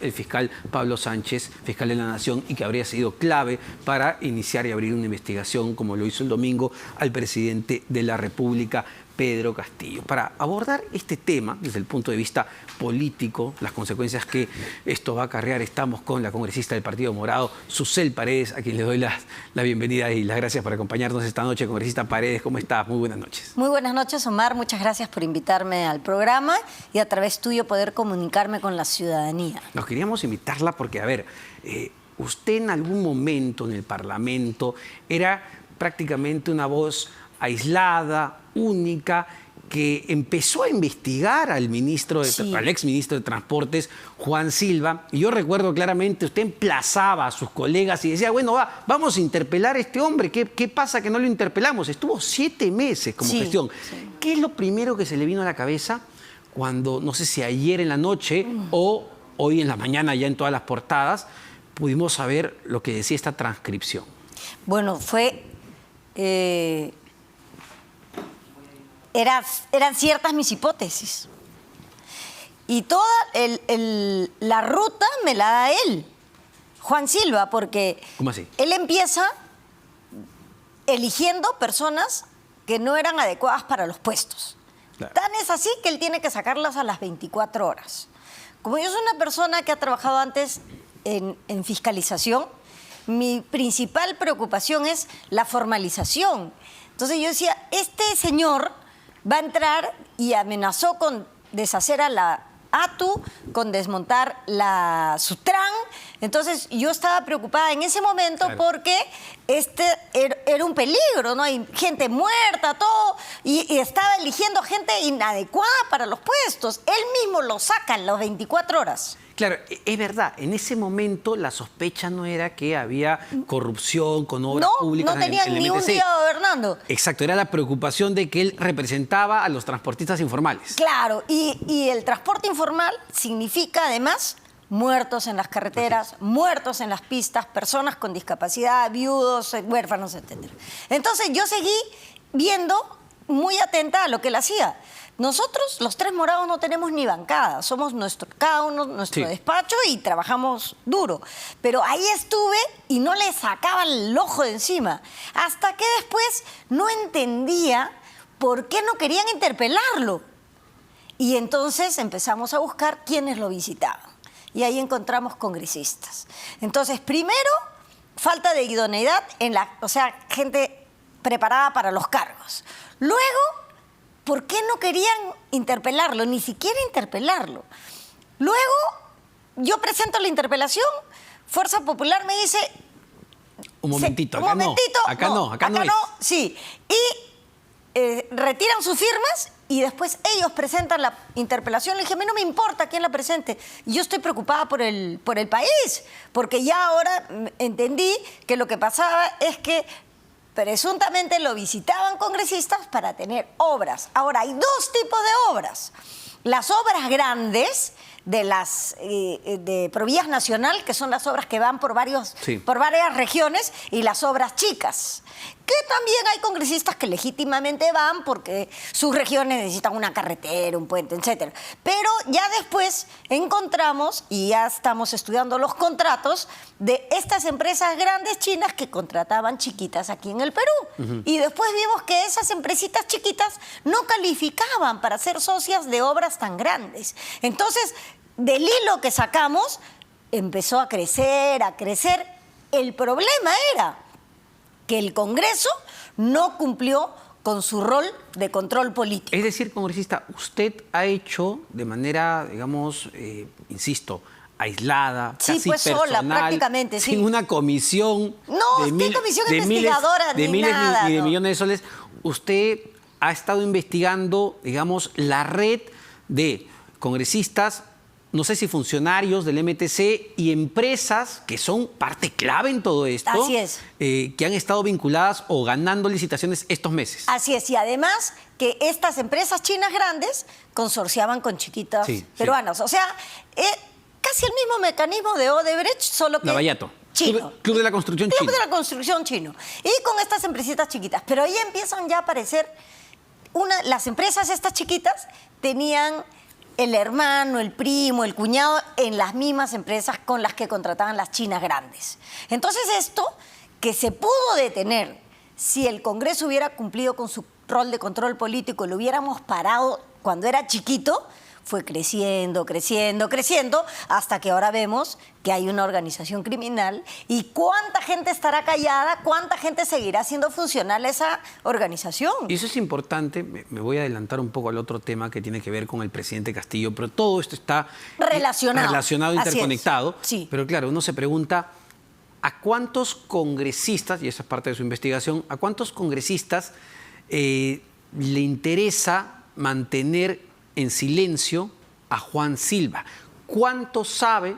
El fiscal Pablo Sánchez, fiscal de la Nación, y que habría sido clave para iniciar y abrir una investigación, como lo hizo el domingo, al presidente de la República, Pedro Castillo. Para abordar este tema desde el punto de vista político, las consecuencias que esto va a acarrear, estamos con la congresista del Partido Morado, Susel Paredes, a quien le doy la bienvenida y las gracias por acompañarnos esta noche. Congresista Paredes, ¿cómo estás? Muy buenas noches. Muy buenas noches, Omar. Muchas gracias por invitarme al programa y a través tuyo poder comunicarme con la ciudadanía. Nos queríamos invitarla porque, a ver, usted en algún momento en el Parlamento era prácticamente una voz aislada, única, que empezó a investigar al exministro de Transportes, Juan Silva. Y yo recuerdo claramente, usted emplazaba a sus colegas y decía, bueno, vamos a interpelar a este hombre. ¿Qué pasa que no lo interpelamos? Estuvo 7 meses como gestión. Sí. ¿Qué es lo primero que se le vino a la cabeza cuando, no sé si ayer en la noche o hoy en la mañana ya en todas las portadas, pudimos saber lo que decía esta transcripción? Bueno, eran ciertas mis hipótesis. Y toda la ruta me la da él, Juan Silva, porque ¿cómo así? Él empieza eligiendo personas que no eran adecuadas para los puestos. Claro. Tan es así que él tiene que sacarlas a las 24 horas. Como yo soy una persona que ha trabajado antes en fiscalización, mi principal preocupación es la formalización. Entonces yo decía, este señor va a entrar y amenazó con deshacer a la ATU, con desmontar la Sutran. Entonces yo estaba preocupada en ese momento, claro, porque era un peligro, ¿no? Hay gente muerta, todo, y estaba eligiendo gente inadecuada para los puestos. Él mismo lo saca en las 24 horas. Claro, es verdad, en ese momento la sospecha no era que había corrupción con obras públicas. No tenían ni un día gobernando. Exacto, era la preocupación de que él representaba a los transportistas informales. Claro, y el transporte informal significa además muertos en las carreteras, muertos en las pistas, personas con discapacidad, viudos, huérfanos, etc. Entonces yo seguí viendo muy atenta a lo que él hacía. Nosotros, los tres morados, no tenemos ni bancada. Somos cada uno nuestro despacho y trabajamos duro. Pero ahí estuve y no le sacaba el ojo de encima. Hasta que después no entendía por qué no querían interpelarlo. Y entonces empezamos a buscar quiénes lo visitaban. Y ahí encontramos congresistas. Entonces, primero, falta de idoneidad, o sea, gente preparada para los cargos. Luego, ¿por qué no querían interpelarlo? Ni siquiera interpelarlo. Luego, yo presento la interpelación, Fuerza Popular me dice... Un momentito, acá no. Sí, y retiran sus firmas y después ellos presentan la interpelación. Le dije, a mí no me importa quién la presente. Yo estoy preocupada por el país, porque ya ahora entendí que lo que pasaba es que presuntamente lo visitaban congresistas para tener obras. Ahora, hay dos tipos de obras. Las obras grandes de Provías Nacional, que son las obras que van por varias regiones, y las obras chicas, que también hay congresistas que legítimamente van porque sus regiones necesitan una carretera, un puente, etc. Pero ya después encontramos, y ya estamos estudiando los contratos, de estas empresas grandes chinas que contrataban chiquitas aquí en el Perú. Y después vimos que esas empresitas chiquitas no calificaban para ser socias de obras tan grandes. Entonces, del hilo que sacamos, empezó a crecer, a crecer. El problema era que el Congreso no cumplió con su rol de control político. Es decir, congresista, usted ha hecho de manera, digamos, insisto, aislada, casi personal, sola, prácticamente, sin una comisión comisión investigadora de miles nada, ni de millones de soles. Usted ha estado investigando, digamos, la red de congresistas, no sé si funcionarios del MTC y empresas que son parte clave en todo esto. Así es. Que han estado vinculadas o ganando licitaciones estos meses. Así es, y además que estas empresas chinas grandes consorciaban con chiquitas peruanas. O sea, casi el mismo mecanismo de Odebrecht, solo que... Lavallato. Chino. Club de la Construcción Chino. Club de la Construcción Chino. Y con estas empresitas chiquitas. Pero ahí empiezan ya a aparecer... las empresas estas chiquitas tenían el hermano, el primo, el cuñado en las mismas empresas con las que contrataban las chinas grandes. Entonces esto, que se pudo detener si el Congreso hubiera cumplido con su rol de control político y lo hubiéramos parado cuando era chiquito, fue creciendo, creciendo, creciendo, hasta que ahora vemos que hay una organización criminal y cuánta gente estará callada, cuánta gente seguirá siendo funcional a esa organización. Y eso es importante, me voy a adelantar un poco al otro tema que tiene que ver con el presidente Castillo, pero todo esto está relacionado, interconectado. Sí. Pero claro, uno se pregunta, ¿a cuántos congresistas, y esa es parte de su investigación, a cuántos congresistas le interesa mantener en silencio a Juan Silva? ¿Cuánto sabe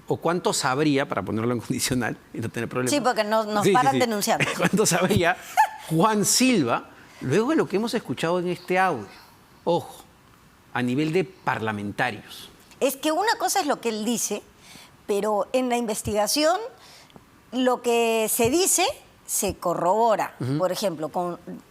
o cuánto sabría, para ponerlo en condicional y no tener problemas? Sí, porque nos paran denunciando. ¿Cuánto sabría Juan Silva luego de lo que hemos escuchado en este audio? Ojo, a nivel de parlamentarios. Es que una cosa es lo que él dice, pero en la investigación lo que se dice se corrobora, por ejemplo,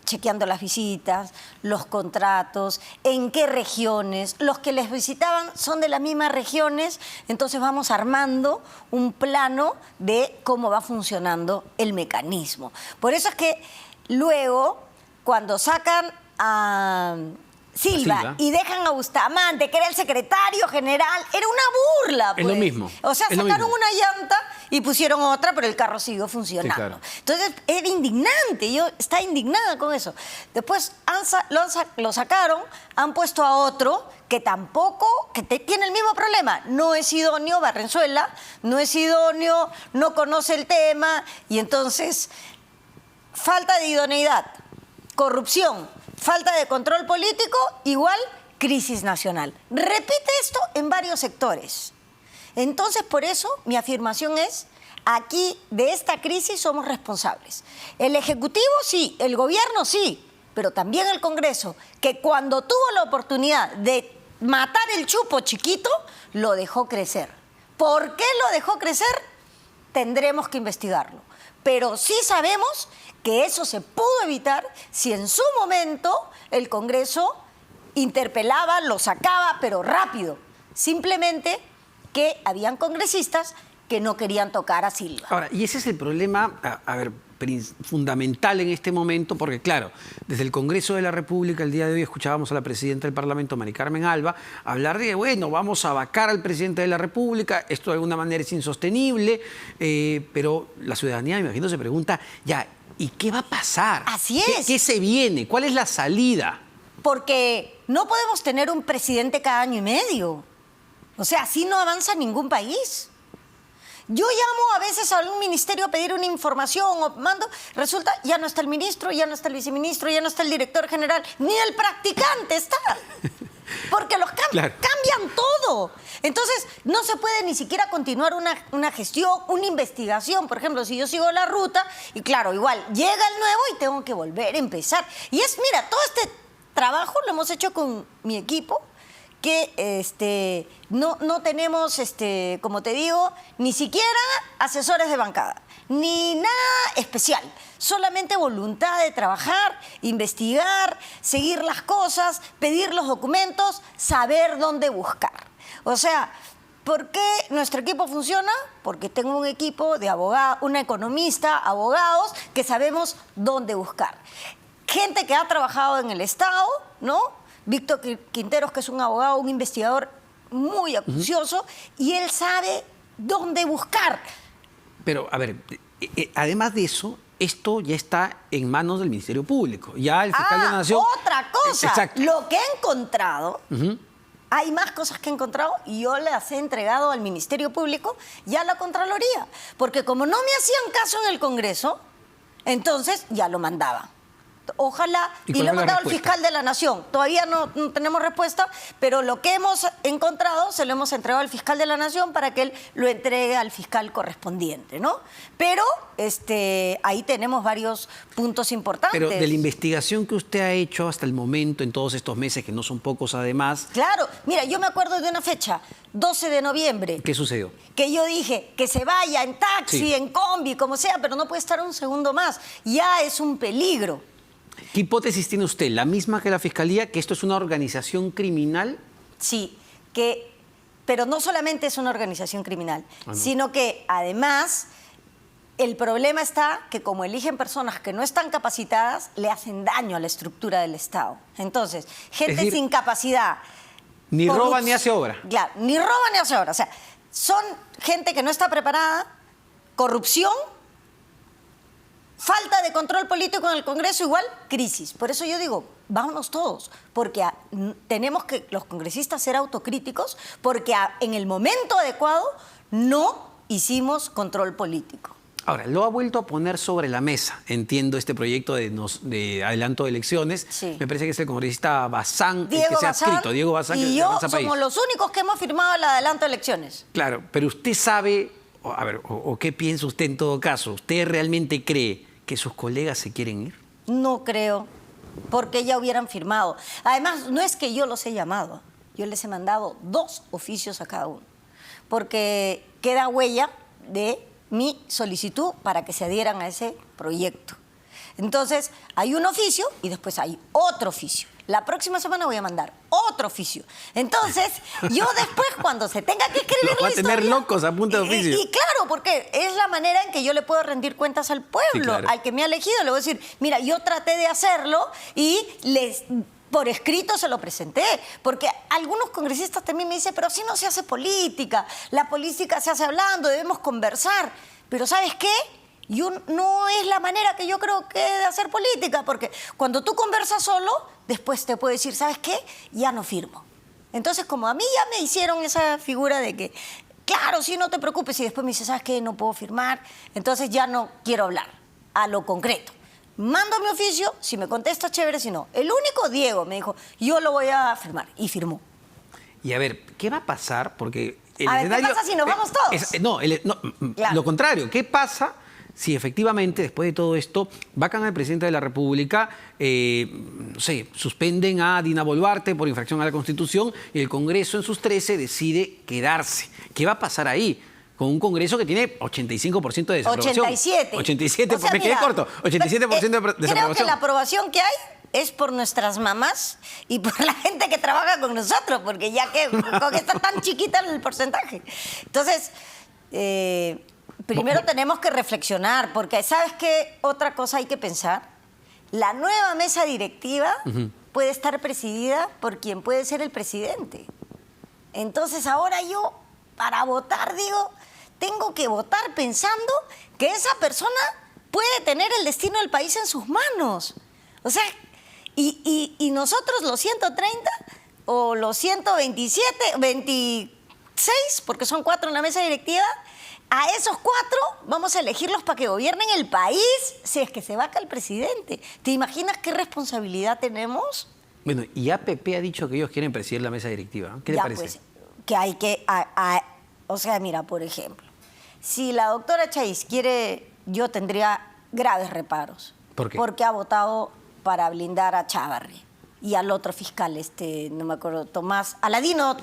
chequeando las visitas, los contratos, en qué regiones, los que les visitaban son de las mismas regiones, entonces vamos armando un plano de cómo va funcionando el mecanismo. Por eso es que luego, cuando sacan a Silva y dejan a Bustamante, que era el secretario general, era una burla. Pues. Es lo mismo. O sea, sacaron una llanta y pusieron otra, pero el carro siguió funcionando. Sí, claro. Entonces, era indignante. Yo estaba indignada con eso. Después lo sacaron, han puesto a otro que tampoco, tiene el mismo problema. No es idóneo, Barrenzuela, no es idóneo, no conoce el tema, y entonces, falta de idoneidad, corrupción, falta de control político, igual crisis nacional. Repite esto en varios sectores. Entonces, por eso, mi afirmación es, aquí de esta crisis somos responsables. El Ejecutivo sí, el Gobierno sí, pero también el Congreso, que cuando tuvo la oportunidad de matar el chupo chiquito, lo dejó crecer. ¿Por qué lo dejó crecer? Tendremos que investigarlo. Pero sí sabemos que eso se pudo evitar si en su momento el Congreso interpelaba, lo sacaba, pero rápido. Simplemente que habían congresistas que no querían tocar a Silva. Ahora, y ese es el problema, fundamental en este momento, porque claro, desde el Congreso de la República el día de hoy escuchábamos a la presidenta del Parlamento, Mari Carmen Alba, hablar de, bueno, vamos a vacar al presidente de la República, esto de alguna manera es insostenible, pero la ciudadanía, me imagino, se pregunta, ya, ¿y qué va a pasar? Así es. ¿Qué se viene? ¿Cuál es la salida? Porque no podemos tener un presidente cada año y medio. O sea, así no avanza ningún país. Yo llamo a veces a algún ministerio a pedir una información o mando, resulta, ya no está el ministro, ya no está el viceministro, ya no está el director general, ni el practicante está. Porque los cambian todo. Entonces, no se puede ni siquiera continuar una gestión, una investigación. Por ejemplo, si yo sigo la ruta, y claro, igual, llega el nuevo y tengo que volver a empezar. Y mira, todo este trabajo lo hemos hecho con mi equipo, que no tenemos, como te digo, ni siquiera asesores de bancada, ni nada especial. Solamente voluntad de trabajar, investigar, seguir las cosas, pedir los documentos, saber dónde buscar. O sea, ¿por qué nuestro equipo funciona? Porque tengo un equipo de abogados, una economista, abogados, que sabemos dónde buscar. Gente que ha trabajado en el Estado, ¿no? Víctor Quinteros, que es un abogado, un investigador muy acucioso, y él sabe dónde buscar. Pero, a ver, además de eso, esto ya está en manos del Ministerio Público. Ya el fiscal de la Nación... Otra cosa. Exacto. Lo que he encontrado, hay más cosas que he encontrado y yo las he entregado al Ministerio Público y a la Contraloría. Porque como no me hacían caso en el Congreso, entonces ya lo mandaba. Ojalá, y lo he mandado al fiscal de la Nación. Todavía no tenemos respuesta, pero lo que hemos encontrado se lo hemos entregado al fiscal de la Nación para que él lo entregue al fiscal correspondiente, ¿no? Pero ahí tenemos varios puntos importantes. Pero de la investigación que usted ha hecho hasta el momento, en todos estos meses, que no son pocos además... Claro, mira, yo me acuerdo de una fecha, 12 de noviembre. ¿Qué sucedió? Que yo dije que se vaya en taxi, en combi, como sea, pero no puede estar un segundo más. Ya es un peligro. ¿Qué hipótesis tiene usted? ¿La misma que la Fiscalía, que esto es una organización criminal? Sí, pero no solamente es una organización criminal, no. sino que además el problema está que como eligen personas que no están capacitadas, le hacen daño a la estructura del Estado. Entonces, gente Es decir, sin capacidad... Ni roba ni hace obra. Claro, ni roba ni hace obra. O sea, son gente que no está preparada, corrupción, falta de control político en el Congreso, igual crisis. Por eso yo digo, vámonos todos, porque tenemos que los congresistas ser autocríticos, porque en el momento adecuado no hicimos control político. Ahora, lo ha vuelto a poner sobre la mesa, entiendo, este proyecto de adelanto de elecciones. Sí. Me parece que es el congresista Bazán, el Diego que se ha Bazán adscrito, Diego Bazán, y de yo Avanza País. somos los únicos que hemos firmado el adelanto de elecciones. Claro, pero usted sabe, o qué piensa usted en todo caso, ¿usted realmente cree que sus colegas se quieren ir? No creo, porque ya hubieran firmado. Además, no es que yo los he llamado, yo les he mandado 2 oficios a cada uno, porque queda huella de mi solicitud para que se adhieran a ese proyecto. Entonces, hay un oficio y después hay otro oficio. La próxima semana voy a mandar otro oficio. Entonces, yo después, cuando se tenga que escribir Los va a la tener historia, locos a punta de oficio. Y claro, porque es la manera en que yo le puedo rendir cuentas al pueblo, Sí, claro. al que me ha elegido. Le voy a decir, mira, yo traté de hacerlo y por escrito se lo presenté, porque algunos congresistas también me dicen, pero así no se hace política, la política se hace hablando, debemos conversar. Pero ¿sabes qué? No es la manera que yo creo que de hacer política, porque cuando tú conversas solo, después te puedo decir, ¿sabes qué? Ya no firmo. Entonces, como a mí ya me hicieron esa figura de que, claro, sí, no te preocupes, y después me dice, ¿sabes qué? No puedo firmar, entonces ya no quiero hablar a lo concreto. Mando mi oficio, si me contesta, chévere, si no. El único, Diego, me dijo, yo lo voy a firmar, y firmó. Y a ver, ¿qué va a pasar? Porque el A ver, ¿qué escenario... pasa si nos vamos todos? Claro. Lo contrario, ¿qué pasa si efectivamente, después de todo esto, vacan al presidente de la República, no sé, suspenden a Dina Boluarte por infracción a la Constitución y el Congreso en sus 13 decide quedarse? ¿Qué va a pasar ahí? Con un Congreso que tiene 85% de desaprobación. 87. 87, O sea, me quedé mira, corto. 87% de desaprobación. Creo que la aprobación que hay es por nuestras mamás y por la gente que trabaja con nosotros, porque ya que con está tan chiquita el porcentaje. Entonces, primero tenemos que reflexionar, porque ¿sabes qué otra cosa hay que pensar? La nueva mesa directiva puede estar presidida por quien puede ser el presidente. Entonces ahora yo, para votar, digo, tengo que votar pensando que esa persona puede tener el destino del país en sus manos. O sea, y nosotros los 130 o los 127, 26, porque son 4 en la mesa directiva, a esos 4 vamos a elegirlos para que gobiernen el país si es que se vaca el presidente. ¿Te imaginas qué responsabilidad tenemos? Bueno, y APP ha dicho que ellos quieren presidir la mesa directiva, ¿no? ¿Qué le parece? Pues, que hay que... o sea, mira, por ejemplo, si la doctora Chaiz quiere, yo tendría graves reparos. ¿Por qué? Porque ha votado para blindar a Chávarri y al otro fiscal, no me acuerdo, Tomás Aladino.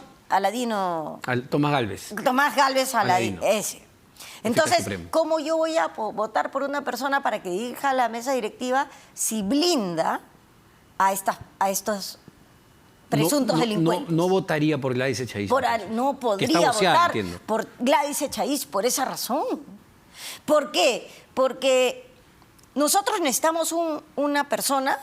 Tomás Gálvez. Tomás Gálvez Aladino. Ese. Entonces, Supremo. ¿cómo yo voy a votar por una persona para que dirija la mesa directiva si blinda a estos presuntos delincuentes? No votaría por Gladys Echaíz. No Que está podría boceada, votar entiendo. por Gladys Echaíz por esa razón. ¿Por qué? Porque nosotros necesitamos una persona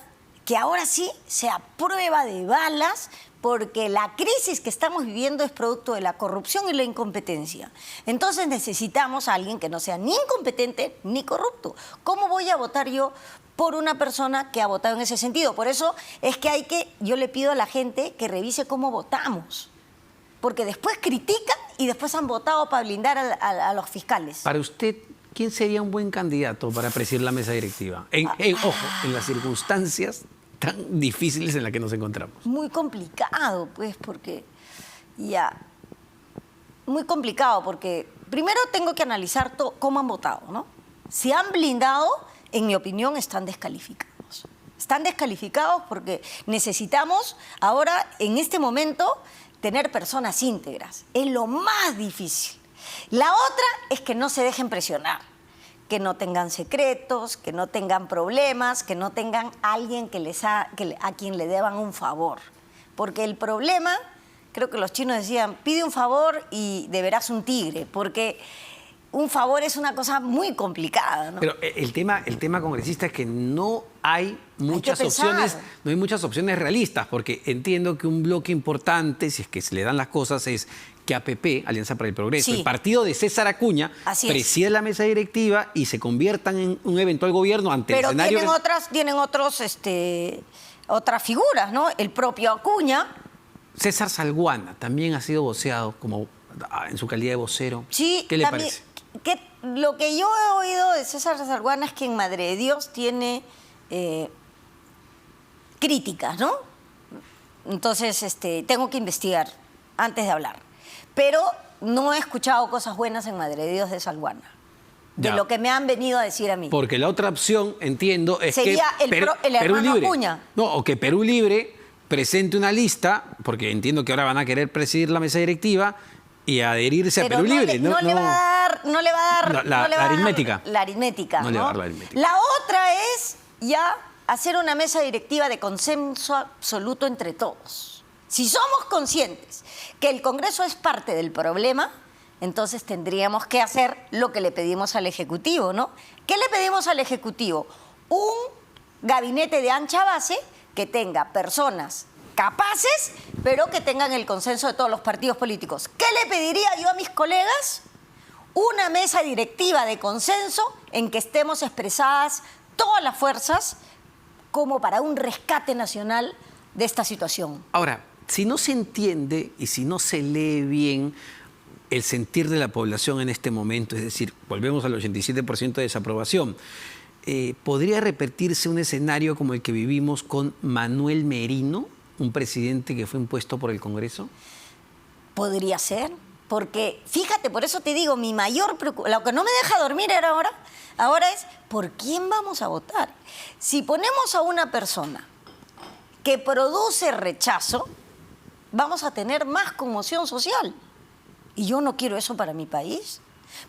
que ahora sí sea a prueba de balas, porque la crisis que estamos viviendo es producto de la corrupción y la incompetencia. Entonces necesitamos a alguien que no sea ni incompetente ni corrupto. ¿Cómo voy a votar yo por una persona que ha votado en ese sentido? Por eso es que yo le pido a la gente que revise cómo votamos, porque después critican y después han votado para blindar a los fiscales. Para usted, ¿quién sería un buen candidato para presidir la mesa directiva? Ojo, en las circunstancias tan difíciles en las que nos encontramos. Muy complicado, pues, porque muy complicado, porque primero tengo que analizar cómo han votado, ¿no? Si han blindado, en mi opinión, están descalificados. Están descalificados porque necesitamos ahora, en este momento, tener personas íntegras. Es lo más difícil. La otra es que no se dejen presionar, que no tengan secretos, que no tengan problemas, que no tengan alguien a quien le deban un favor. Porque el problema creo que los chinos decían, pide un favor y deberás un tigre, porque un favor es una cosa muy complicada, ¿no? Pero el tema congresista es que no hay muchas opciones, no hay muchas opciones realistas, porque entiendo que un bloque importante, si es que se le dan las cosas, es que APP, Alianza para el Progreso, Sí. el partido de César Acuña, presida la mesa directiva y se conviertan en un eventual gobierno ante Pero el escenario. tienen otras figuras, ¿no? El propio Acuña. César Salguana también ha sido voceado como en su calidad de vocero. Sí, ¿Qué le también, parece? Lo que yo he oído de César Salguana es que en Madre de Dios tiene críticas, ¿no? Entonces, tengo que investigar antes de hablar. Pero no he escuchado cosas buenas en Madre de Dios de Salguana. De Ya. lo que me han venido a decir a mí. Porque la otra opción, entiendo, es Sería que el hermano Perú Libre, Acuña. No, o que Perú Libre presente una lista, porque entiendo que ahora van a querer presidir la mesa directiva y adherirse a Pero Perú Libre. no le va a dar La aritmética. la aritmética. No le va a dar la aritmética. La otra es ya hacer una mesa directiva de consenso absoluto entre todos. Si somos conscientes que el Congreso es parte del problema, entonces tendríamos que hacer lo que le pedimos al Ejecutivo, ¿no? ¿Qué le pedimos al Ejecutivo? Un gabinete de ancha base que tenga personas capaces, pero que tengan el consenso de todos los partidos políticos. ¿Qué le pediría yo a mis colegas? Una mesa directiva de consenso en que estemos expresadas todas las fuerzas como para un rescate nacional de esta situación. Ahora, si no se entiende y si no se lee bien el sentir de la población en este momento, es decir, volvemos al 87% de desaprobación, ¿podría repetirse un escenario como el que vivimos con Manuel Merino, un presidente que fue impuesto por el Congreso? Podría ser, porque fíjate, por eso te digo, mi mayor preocupación, lo que no me deja dormir ahora es, ¿por quién vamos a votar? Si ponemos a una persona que produce rechazo, vamos a tener más conmoción social. Y yo no quiero eso para mi país.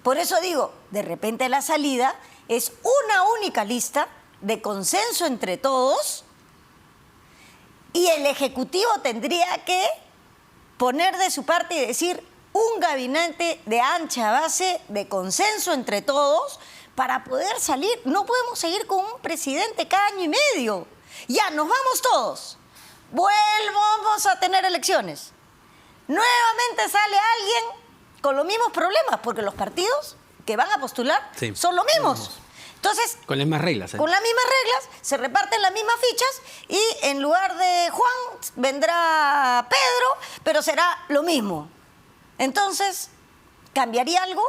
Por eso digo, de repente la salida es una única lista de consenso entre todos y el Ejecutivo tendría que poner de su parte y decir un gabinete de ancha base, de consenso entre todos, para poder salir. No podemos seguir con un presidente cada año y medio. Ya, nos vamos todos. Volvamos a tener elecciones. Nuevamente sale alguien con los mismos problemas, porque los partidos que van a postular son los mismos. Entonces, con las mismas reglas. Con las mismas reglas, se reparten las mismas fichas y en lugar de Juan vendrá Pedro, pero será lo mismo. Entonces, ¿cambiaría algo?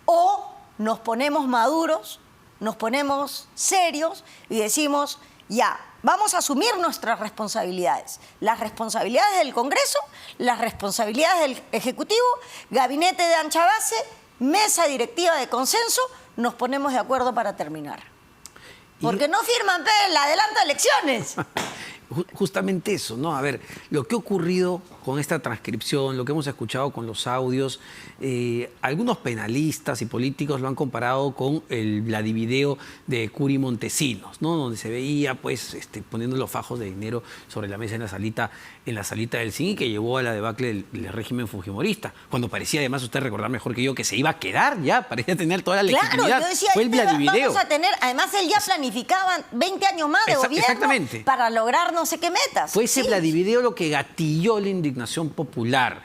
¿O nos ponemos maduros, nos ponemos serios y decimos, ya, vamos a asumir nuestras responsabilidades? Las responsabilidades del Congreso, las responsabilidades del Ejecutivo, gabinete de ancha base, mesa directiva de consenso, nos ponemos de acuerdo para terminar. Porque no firman el adelanto de elecciones. Justamente eso, ¿no? A ver, lo que ha ocurrido con esta transcripción, lo que hemos escuchado con los audios, algunos penalistas y políticos lo han comparado con el Vladivideo de Curi Montesinos, ¿no? Donde se veía, pues, poniendo los fajos de dinero sobre la mesa en la salita del CIN y que llevó a la debacle del régimen fujimorista. Cuando parecía, además, usted recordar mejor que yo, que se iba a quedar ya, parecía tener toda la legitimidad. Claro, yo decía, fue el Vladivideo. vamos a tener, además él ya planificaba 20 años más de gobierno exactamente. para lograr no sé qué metas. Fue ese Vladivideo lo que gatilló la indignación popular.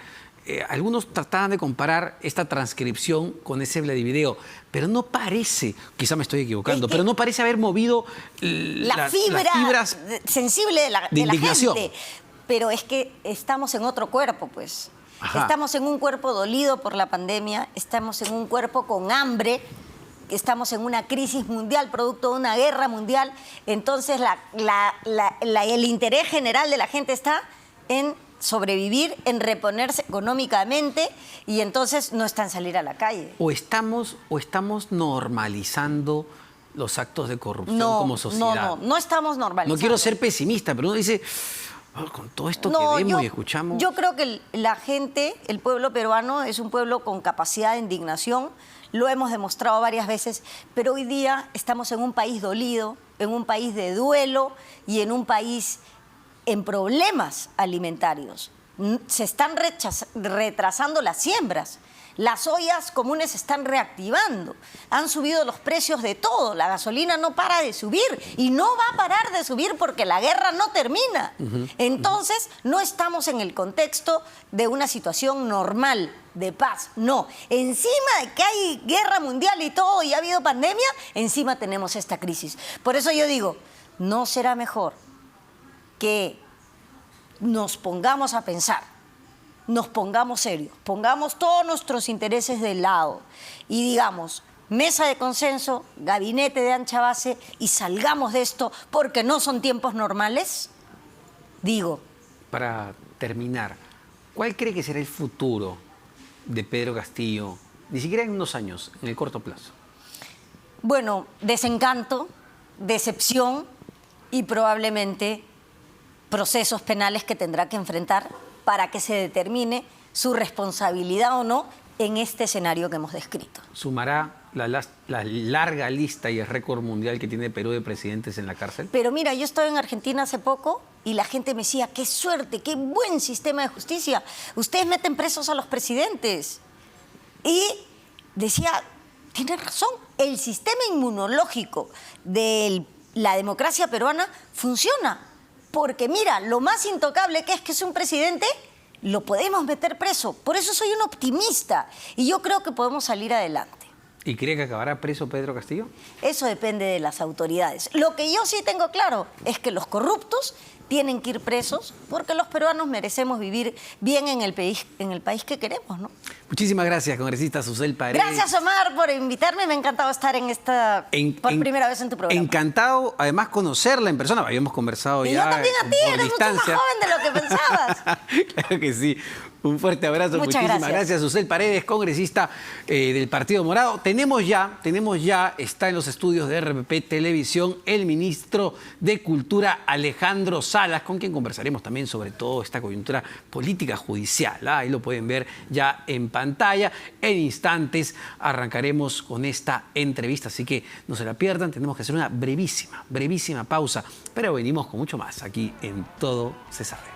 Algunos trataban de comparar esta transcripción con ese Vladivideo, pero no parece, quizá me estoy equivocando, pero no parece haber movido las fibras sensible de la gente. Pero es que estamos en otro cuerpo, pues. Ajá. Estamos en un cuerpo dolido por la pandemia, estamos en un cuerpo con hambre, estamos en una crisis mundial, producto de una guerra mundial. Entonces, el interés general de la gente está en sobrevivir, en reponerse económicamente y entonces no está en salir a la calle. O estamos normalizando los actos de corrupción como sociedad. No estamos normalizando. No quiero ser pesimista, pero uno dice, con todo esto que vemos y escuchamos... Yo creo que la gente, el pueblo peruano, es un pueblo con capacidad de indignación. Lo hemos demostrado varias veces, pero hoy día estamos en un país dolido, en un país de duelo y en un país en problemas alimentarios. se están retrasando las siembras. Las ollas comunes se están reactivando. Han subido los precios de todo. La gasolina no para de subir y no va a parar de subir porque la guerra no termina. Entonces, no estamos en el contexto de una situación normal, de paz. No. Encima de que hay guerra mundial y todo y ha habido pandemia, encima tenemos esta crisis. Por eso yo digo, ¿no será mejor que nos pongamos a pensar, nos pongamos serios, pongamos todos nuestros intereses de lado y digamos, mesa de consenso, gabinete de ancha base y salgamos de esto porque no son tiempos normales? Digo. Para terminar, ¿cuál cree que será el futuro de Pedro Castillo, ni siquiera en unos años, en el corto plazo? Bueno, desencanto, decepción y probablemente procesos penales que tendrá que enfrentar para que se determine su responsabilidad o no en este escenario que hemos descrito. ¿Sumará la larga lista y el récord mundial que tiene Perú de presidentes en la cárcel? Pero mira, yo estuve en Argentina hace poco y la gente me decía, qué suerte, qué buen sistema de justicia. Ustedes meten presos a los presidentes. Y decía, tiene razón, el sistema inmunológico de la democracia peruana funciona. Porque mira, lo más intocable que es un presidente, lo podemos meter preso. Por eso soy un optimista y yo creo que podemos salir adelante. ¿Y cree que acabará preso Pedro Castillo? Eso depende de las autoridades. Lo que yo sí tengo claro es que los corruptos tienen que ir presos porque los peruanos merecemos vivir bien en el país que queremos, ¿no? Muchísimas gracias, congresista Susel Paredes. Gracias, Omar, por invitarme. Me ha encantado estar por primera vez en tu programa. Encantado, además, conocerla en persona. Habíamos conversado y ya yo también a ti, por eres distancia. mucho más joven de lo que pensabas. Claro que sí. Un fuerte abrazo. Muchas Muchísimas gracias, Susel Paredes, congresista del Partido Morado. Tenemos ya, está en los estudios de RPP Televisión, el ministro de Cultura, Alejandro Salas, con quien conversaremos también sobre todo esta coyuntura política judicial. Ahí lo pueden ver ya en pantalla. En instantes arrancaremos con esta entrevista, así que no se la pierdan. Tenemos que hacer una brevísima pausa, pero venimos con mucho más aquí en Todo se sabe.